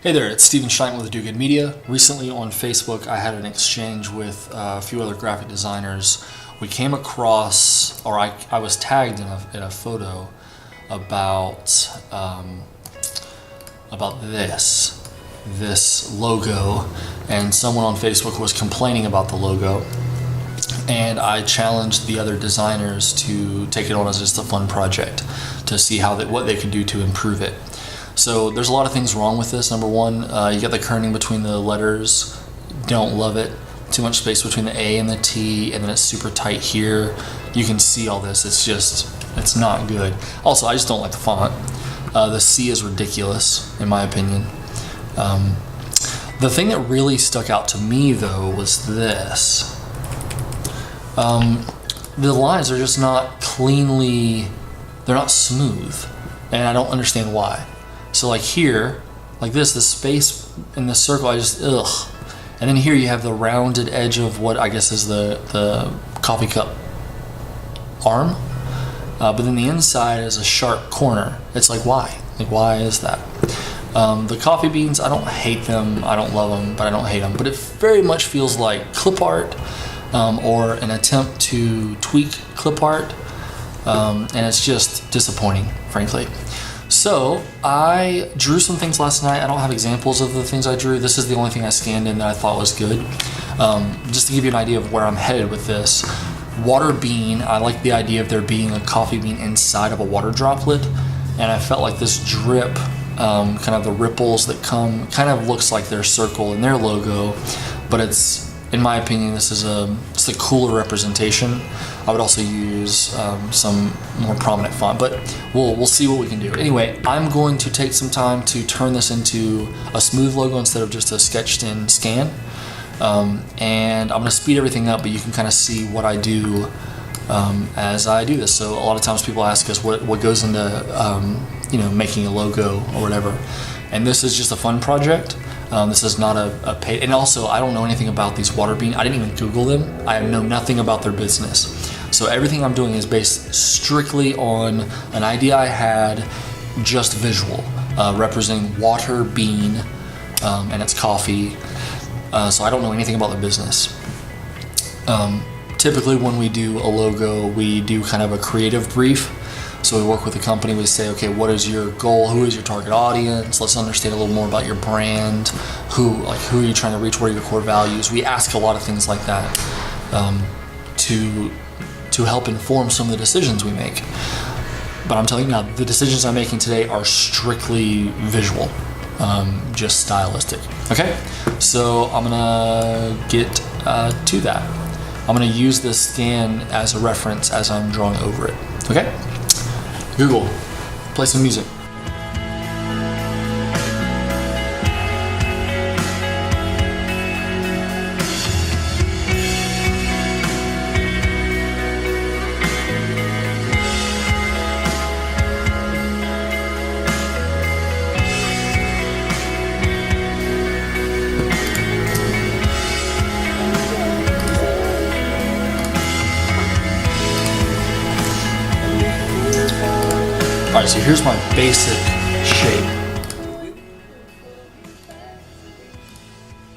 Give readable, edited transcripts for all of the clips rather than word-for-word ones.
Hey there, it's Steven Stein with Do Good Media. Recently on Facebook, I had an exchange with a few other graphic designers. We came across, or I was tagged in a photo about this logo, and someone on Facebook was complaining about the logo, and I challenged the other designers to take it on as just a fun project to see what they could do to improve it. So there's a lot of things wrong with this. Number one, you got the kerning between the letters. Don't love it. Too much space between the A and the T, and then it's super tight here. You can see all this. It's not good. Also, I just don't like the font. The C is ridiculous, in my opinion. The thing that really stuck out to me, though, was this. The lines are just not they're not smooth, and I don't understand why. So like here, like the space in the circle, ugh. And then here you have the rounded edge of what I guess is the coffee cup arm. But then the inside is a sharp corner. It's like, why? Like, why is that? The coffee beans, I don't hate them. I don't love them, but I don't hate them. But it very much feels like clip art or an attempt to tweak clip art. And it's just disappointing, frankly. So I drew some things last night. I don't have examples of the things I drew. This is the only thing I scanned in that I thought was good. Just to give you an idea of where I'm headed with this. Waterbean, I like the idea of there being a coffee bean inside of a water droplet. And I felt like this drip, kind of the ripples that come, kind of looks like their circle in their logo. But it's, in my opinion, it's a cooler representation. I would also use some more prominent font, but we'll see what we can do. Anyway, I'm going to take some time to turn this into a smooth logo instead of just a sketched in scan. And I'm going to speed everything up, but you can kind of see what I do as I do this. So a lot of times people ask us what goes into making a logo or whatever. And this is just a fun project. This is not a paid, and also I don't know anything about these Waterbean. I didn't even Google them. I know nothing about their business. So everything I'm doing is based strictly on an idea I had, just visual, representing Waterbean, and it's coffee. So I don't know anything about their business. Typically when we do a logo, we do kind of a creative brief. So we work with the company, we say, okay, what is your goal? Who is your target audience? Let's understand a little more about your brand. Who are you trying to reach? What are your core values? We ask a lot of things like that to help inform some of the decisions we make. But I'm telling you now, the decisions I'm making today are strictly visual, just stylistic. Okay, so I'm gonna get to that. I'm gonna use this scan as a reference as I'm drawing over it. Okay? Google, play some music. All right, so here's my basic shape.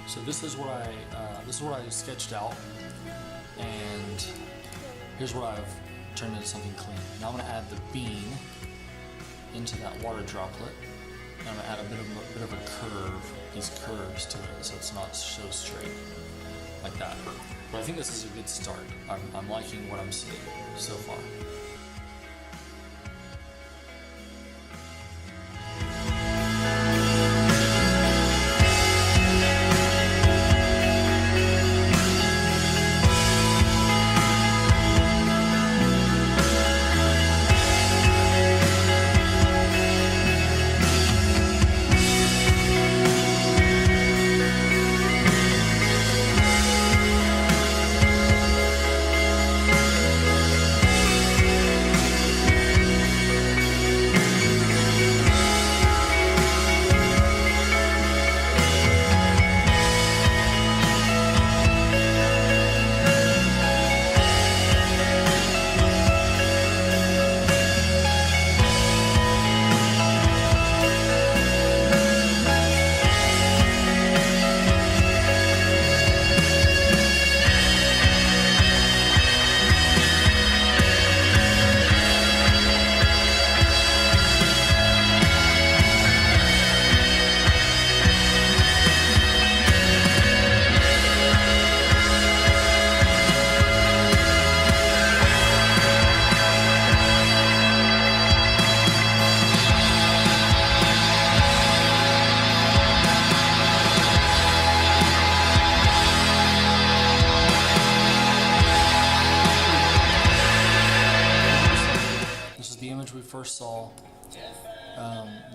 So this is what I sketched out, and here's what I've turned into something clean. Now I'm going to add the bean into that water droplet, and I'm going to add a bit of a curve, these curves to it, so it's not so straight like that. But I think this is a good start. I'm liking what I'm seeing so far.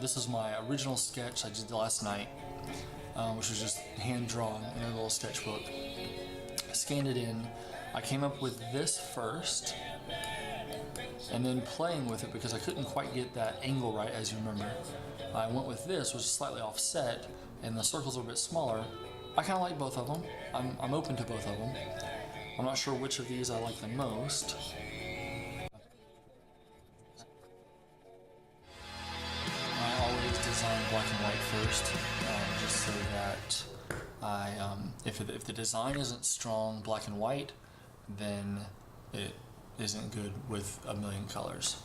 this is my original sketch I did last night, which was just hand drawn in a little sketchbook. I scanned it in. I came up with this first, and then playing with it because I couldn't quite get that angle right, as you remember. I went with this, which is slightly offset, and the circles are a bit smaller. I kind of like both of them. I'm open to both of them. I'm not sure which of these I like the most. I always design black and white first, just so that if the design isn't strong black and white, then it isn't good with a million colors.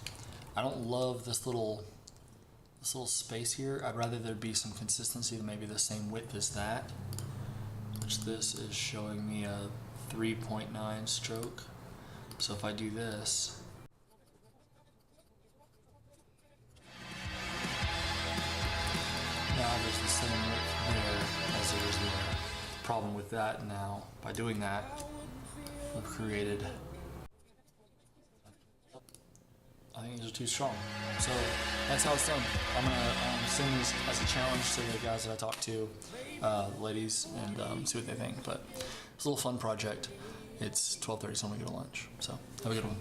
I don't love this little space here. I'd rather there be some consistency to maybe the same width as that, which this is showing me a 3.9 stroke. So if I do this, now there's the same width there as there is there. The problem with that now, by doing that, we've created, I think these are too strong. So that's how it's done. I'm gonna send these as a challenge to the guys that I talked to, ladies, and see what they think. But it's a little fun project. It's 12:30, so I'm gonna go to lunch. So have a good one.